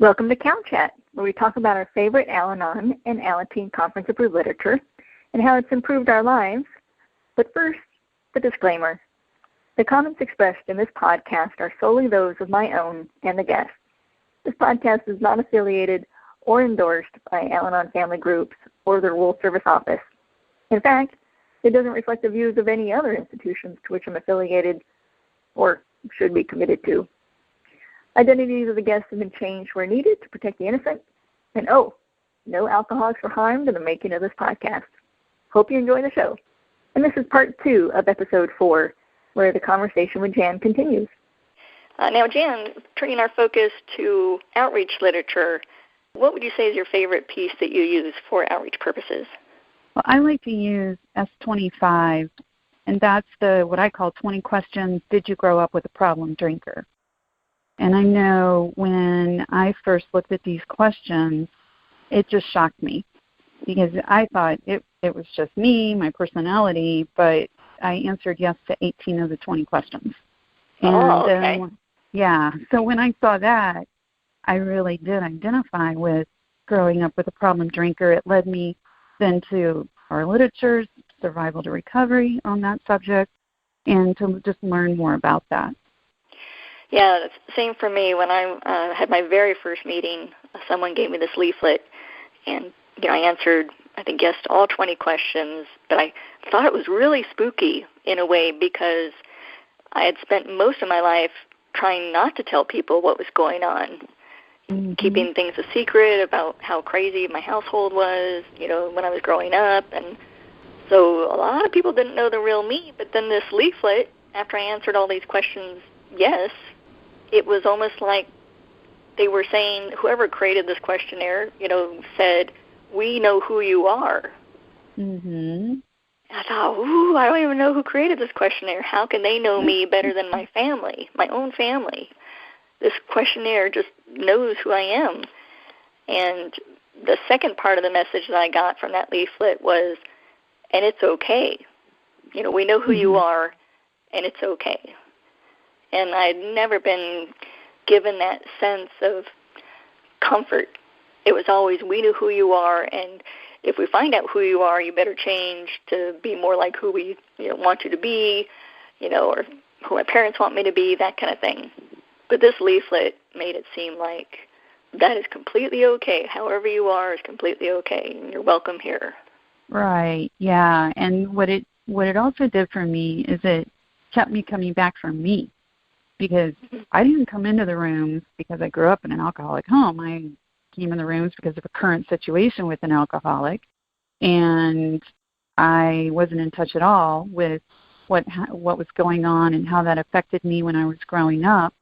Welcome to CAL Chat, where we talk about our favorite Al-Anon and Alateen conference-approved literature and how it's improved our lives. But first, the disclaimer. The comments expressed in this podcast are solely those of my own and the guests. This podcast is not affiliated or endorsed by Al-Anon Family Groups or the Rural Service Office. In fact, it doesn't reflect the views of any other institutions to which I'm affiliated or should be committed to. Identities of the guests have been changed where needed to protect the innocent. And no alcoholics were harmed in the making of this podcast. Hope you enjoy the show. And this is part 2 of episode 4, where the conversation with Jan continues. Now, Jan, turning our focus to outreach literature, what would you say is your favorite piece that you use for outreach purposes? Well, I like to use S25, and that's what I call 20 questions, did you grow up with a problem drinker? And I know when I first looked at these questions, it just shocked me because I thought it was just me, my personality, but I answered yes to 18 of the 20 questions. Okay. So when I saw that, I really did identify with growing up with a problem drinker. It led me then to our literature's Survival to Recovery on that subject and to just learn more about that. Yeah, same for me. When I had my very first meeting, someone gave me this leaflet, and I answered, I think, yes to all 20 questions, but I thought it was really spooky in a way because I had spent most of my life trying not to tell people what was going on, keeping things a secret about how crazy my household was, when I was growing up. And so a lot of people didn't know the real me, but then this leaflet, after I answered all these questions, yes, it was almost like they were saying, whoever created this questionnaire, said, we know who you are. Mm-hmm. I thought, I don't even know who created this questionnaire. How can they know me better than my family, my own family? This questionnaire just knows who I am. And the second part of the message that I got from that leaflet was, and it's okay. We know who you are, and it's okay. And I'd never been given that sense of comfort. It was always, we know who you are, and if we find out who you are, you better change to be more like who we want you to be, or who my parents want me to be, that kind of thing. But this leaflet made it seem like that is completely okay. However you are is completely okay, and you're welcome here. Right, yeah. And what it also did for me is it kept me coming back for me. Because I didn't come into the rooms because I grew up in an alcoholic home. I came in the rooms because of a current situation with an alcoholic, and I wasn't in touch at all with what was going on and how that affected me when I was growing up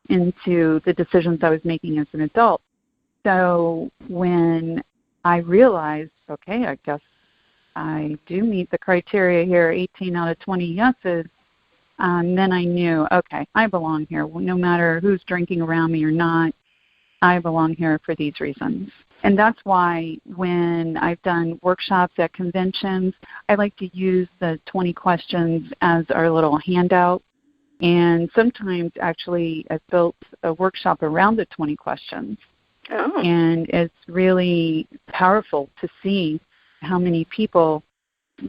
into the decisions I was making as an adult. So when I realized, okay, I guess I do meet the criteria here, 18 out of 20 yeses, then I knew, okay, I belong here. No matter who's drinking around me or not, I belong here for these reasons. And that's why when I've done workshops at conventions, I like to use the 20 questions as our little handout. And sometimes, actually, I've built a workshop around the 20 questions. Oh. And it's really powerful to see how many people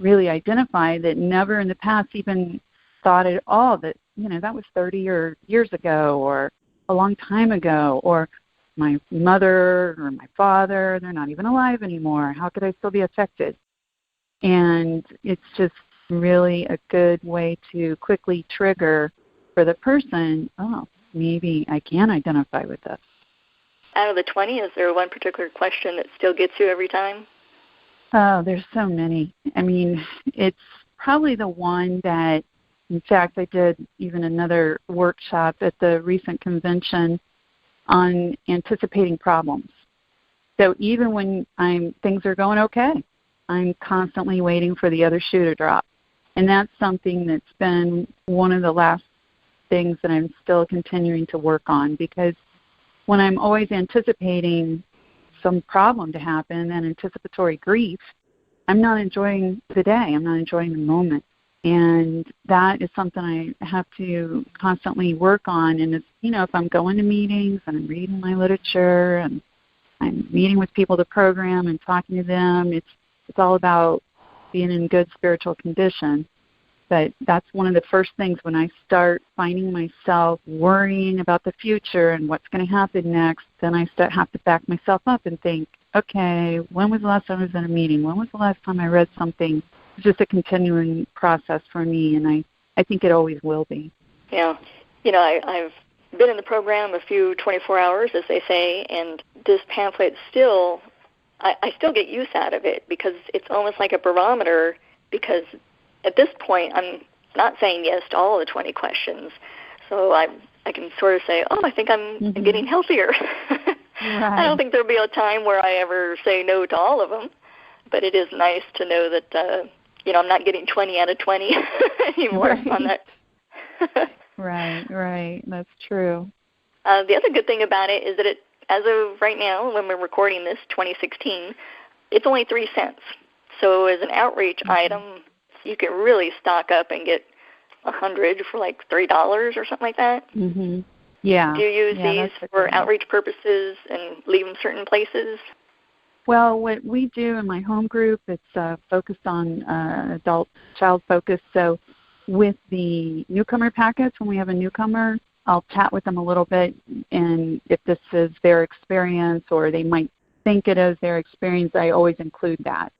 really identify that never in the past even thought at all that, that was 30 years ago or a long time ago, or my mother or my father, they're not even alive anymore. How could I still be affected? And it's just really a good way to quickly trigger for the person, maybe I can identify with this. Out of the 20, is there one particular question that still gets you every time? Oh, there's so many. I mean, it's probably the one that, in fact, I did even another workshop at the recent convention on anticipating problems. So even when things are going okay, I'm constantly waiting for the other shoe to drop. And that's something that's been one of the last things that I'm still continuing to work on, because when I'm always anticipating some problem to happen and anticipatory grief, I'm not enjoying the day. I'm not enjoying the moment. And that is something I have to constantly work on. And it's, if I'm going to meetings and I'm reading my literature and I'm meeting with people to program and talking to them, it's all about being in good spiritual condition. But that's one of the first things when I start finding myself worrying about the future and what's going to happen next, then I have to back myself up and think, okay, when was the last time I was in a meeting? When was the last time I read something? It's just a continuing process for me, and I think it always will be. Yeah. I've been in the program a few 24 hours, as they say, and this pamphlet still, I still get use out of it because it's almost like a barometer, because at this point I'm not saying yes to all of the 20 questions. So I can sort of say, I think I'm getting healthier. Right. I don't think there'll be a time where I ever say no to all of them, but it is nice to know that, I'm not getting 20 out of 20 anymore on that. Right. That's true. The other good thing about it is that as of right now, when we're recording this, 2016, it's only 3 cents. So as an outreach item, you can really stock up and get 100 for like $3 or something like that. Mm-hmm. Yeah. Do you use these for outreach purposes and leave them certain places? Well, what we do in my home group, it's focused on adult-child focus. So with the newcomer packets, when we have a newcomer, I'll chat with them a little bit, and if this is their experience or they might think it is their experience, I always include that.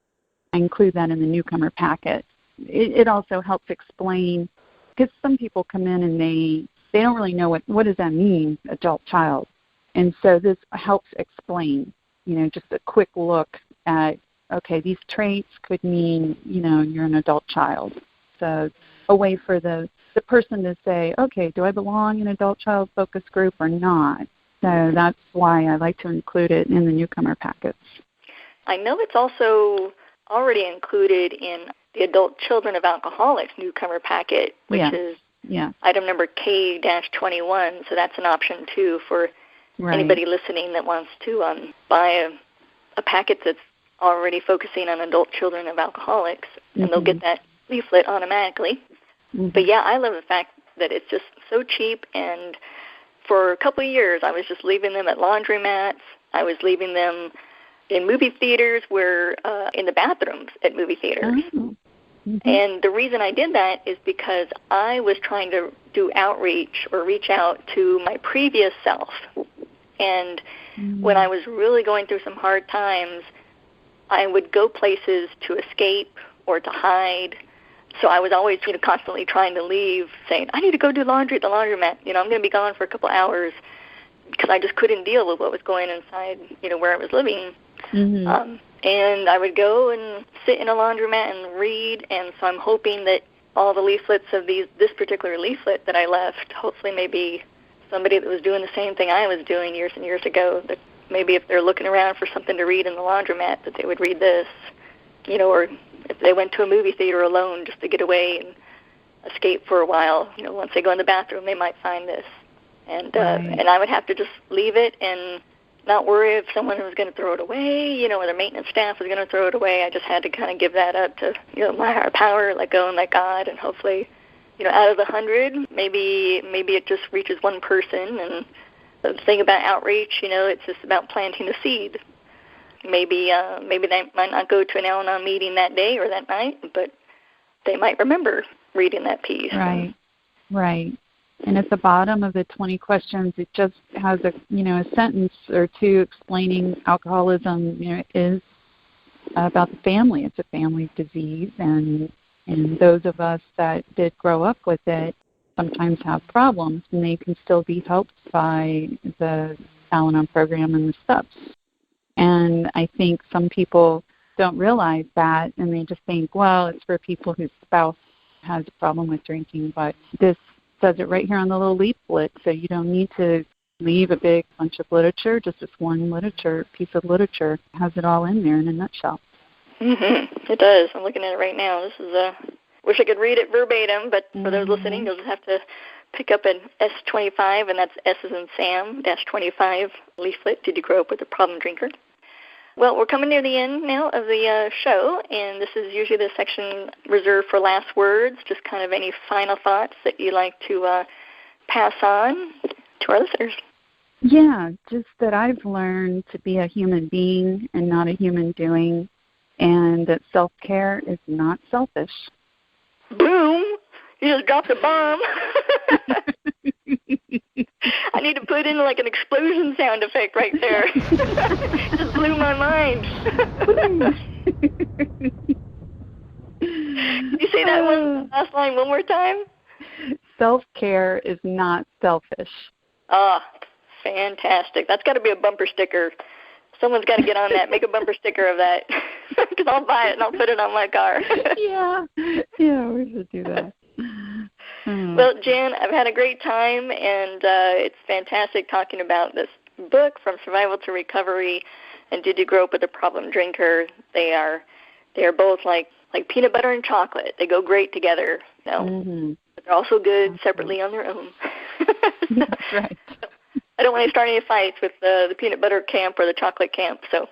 I include that in the newcomer packet. It also helps explain, because some people come in and they don't really know what does that mean, adult-child. And so this helps explain, just a quick look at, okay, these traits could mean, you're an adult child. So a way for the person to say, okay, do I belong in adult-child focus group or not? So that's why I like to include it in the newcomer packets. I know it's also already included in the Adult Children of Alcoholics newcomer packet, which is item number K-21. So that's an option, too, for anybody listening that wants to buy a packet that's already focusing on adult children of alcoholics, and they'll get that leaflet automatically. But, I love the fact that it's just so cheap, and for a couple of years I was just leaving them at laundromats. I was leaving them in movie theaters, in the bathrooms at movie theaters. And the reason I did that is because I was trying to do outreach or reach out to my previous self. And when I was really going through some hard times, I would go places to escape or to hide. So I was always, constantly trying to leave, saying, I need to go do laundry at the laundromat. I'm going to be gone for a couple hours, because I just couldn't deal with what was going inside, where I was living. And I would go and sit in a laundromat and read, and so I'm hoping that all the leaflets of this particular leaflet that I left, hopefully maybe somebody that was doing the same thing I was doing years and years ago, that maybe if they're looking around for something to read in the laundromat, that they would read this, or if they went to a movie theater alone just to get away and escape for a while, once they go in the bathroom, they might find this. And and I would have to just leave it and not worry if someone was going to throw it away, or the maintenance staff was going to throw it away. I just had to kind of give that up to, my higher power, let go and let God, and hopefully, out of the 100, maybe it just reaches one person. And the thing about outreach, it's just about planting a seed. Maybe they might not go to an Al-Anon meeting that day or that night, but they might remember reading that piece. Right. And at the bottom of the 20 questions, it just has a sentence or two explaining alcoholism. It is about the family. It's a family disease, and those of us that did grow up with it sometimes have problems, and they can still be helped by the Al-Anon program and the steps. And I think some people don't realize that, and they just think, well, it's for people whose spouse has a problem with drinking, but this says it right here on the little leaflet, so you don't need to leave a big bunch of literature, just this one piece of literature has it all in there in a nutshell. It does. I'm looking at it right now. This is wish I could read it verbatim, but for those listening, you'll just have to pick up an S25, and that's S as in Sam, -25 leaflet. Did you grow up with a problem drinker? Well, we're coming near the end now of the show, and this is usually the section reserved for last words, just kind of any final thoughts that you'd like to pass on to our listeners. Yeah, just that I've learned to be a human being and not a human doing, and that self-care is not selfish. Boom! You just dropped a bomb. I need to put in like an explosion sound effect right there. Just blew my mind. Can you say that last line one more time? Self-care is not selfish. Ah, fantastic. That's got to be a bumper sticker. Someone's got to get on that. Make a bumper sticker of that. Because I'll buy it and I'll put it on my car. Yeah, we should do that. Well, Jan, I've had a great time, and it's fantastic talking about this book, From Survival to Recovery, and Did You Grow Up with a Problem Drinker? They are both like peanut butter and chocolate. They go great together, you know? But they're also good separately on their own. That's right. I don't want to start any fights with the peanut butter camp or the chocolate camp, so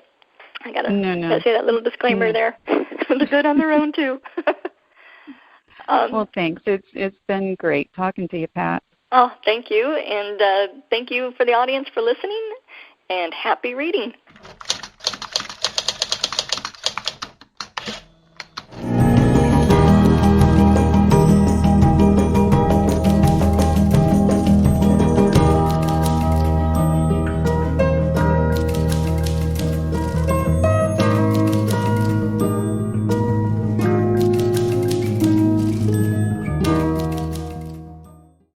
I gotta say that little disclaimer there. They're good on their own too. Well, thanks. It's been great talking to you, Pat. Oh, thank you, and thank you for the audience for listening, and happy reading.